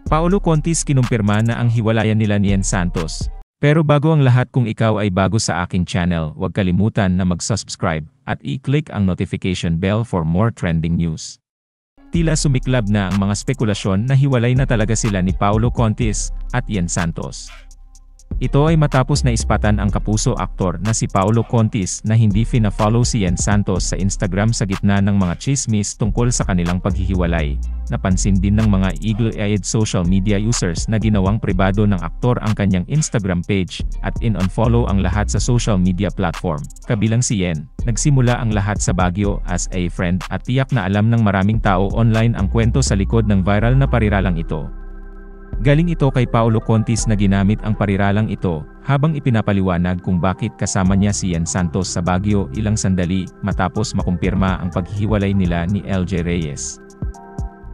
Paolo Contis kinumpirma na ang hiwalayan nila ni Ian Santos. Pero bago ang lahat, kung ikaw ay bago sa aking channel, huwag kalimutan na mag-subscribe at i-click ang notification bell for more trending news. Tila sumiklab na ang mga spekulasyon na hiwalay na talaga sila ni Paolo Contis at Ian Santos. Ito ay matapos na ispatan ang kapuso aktor na si Paolo Contis na hindi fina-follow si Ian Santos sa Instagram sa gitna ng mga chismis tungkol sa kanilang paghihiwalay. Napansin din ng mga eagle-eyed social media users na ginawang pribado ng aktor ang kanyang Instagram page at in-unfollow ang lahat sa social media platform, kabilang si Ian. Nagsimula ang lahat sa Baguio as a friend at tiyak na alam ng maraming tao online ang kwento sa likod ng viral na pariralang ito. Galing ito kay Paolo Contis na ginamit ang pariralang ito habang ipinapaliwanag kung bakit kasama niya si Ian Santos sa Baguio ilang sandali matapos makumpirma ang paghihiwalay nila ni LJ Reyes.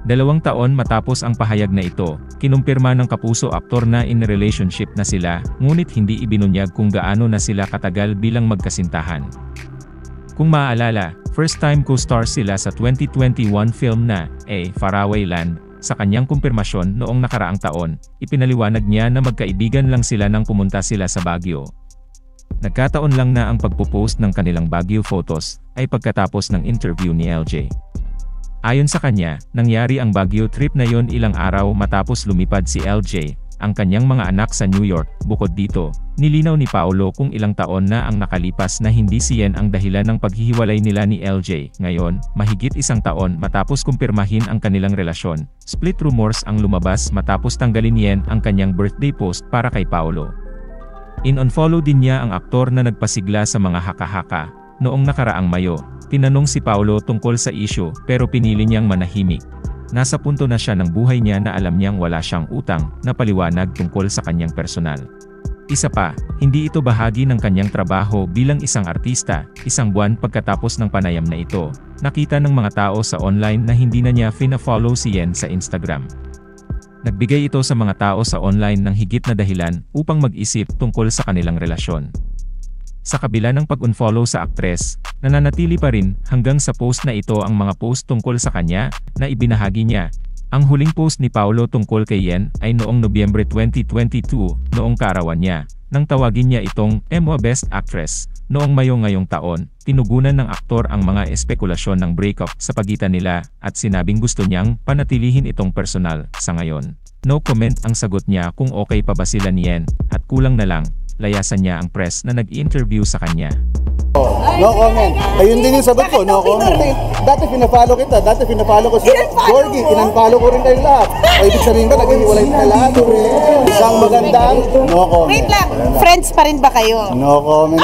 2 taon matapos ang pahayag na ito, kinumpirma ng kapuso aktor na in relationship na sila, ngunit hindi ibinunyag kung gaano na sila katagal bilang magkasintahan. Kung maaalala, first time co-star sila sa 2021 film na A Faraway Land. Sa kanyang kumpirmasyon noong nakaraang taon, ipinaliwanag niya na magkaibigan lang sila nang pumunta sila sa Baguio. Nagkataon lang na ang pagpo-post ng kanilang Baguio photos ay pagkatapos ng interview ni LJ. Ayon sa kanya, nangyari ang Baguio trip na yon ilang araw matapos lumipad si LJ, ang kanyang mga anak sa New York. Bukod dito, nilinaw ni Paolo kung ilang taon na ang nakalipas na hindi si Ian ang dahilan ng paghihiwalay nila ni LJ. Ngayon, mahigit 1 taon matapos kumpirmahin ang kanilang relasyon, split rumors ang lumabas matapos tanggalin ni Ian ang kanyang birthday post para kay Paolo. In-unfollow din niya ang aktor na nagpasigla sa mga haka-haka. Noong nakaraang Mayo, tinanong si Paolo tungkol sa issue pero pinili niyang manahimik. Nasa punto na siya ng buhay niya na alam niyang wala siyang utang na paliwanag tungkol sa kanyang personal. Isa pa, hindi ito bahagi ng kanyang trabaho bilang isang artista. 1 buwan pagkatapos ng panayam na ito, nakita ng mga tao sa online na hindi na niya fina-follow si Ian sa Instagram. Nagbigay ito sa mga tao sa online ng higit na dahilan upang mag-isip tungkol sa kanilang relasyon. Sa kabila ng pag-unfollow sa aktres, nananatili pa rin hanggang sa post na ito ang mga post tungkol sa kanya na ibinahagi niya. Ang huling post ni Paolo tungkol kay Ian ay noong Nobyembre 2022, noong kaarawan niya, nang tawagin niya itong MWA Best Actress. Noong Mayo ngayong taon, tinugunan ng aktor ang mga espekulasyon ng breakup sa pagitan nila at sinabing gusto niyang panatilihin itong personal. Sa ngayon, no comment ang sagot niya kung okay pa ba sila ni Ian, at kulang na lang, layasan niya ang press na nag-i-interview sa kanya. No comment. Ayun din yung sagot ko, no comment. Dati pinafollow kita, dati pinafollow ko si Jorgie, pinanfollow ko rin kayo lahat. O ibig sabihin ba, nag-iwalay na lahat? Isang magandang, no comment. Wait lang, friends pa rin ba kayo? No comment.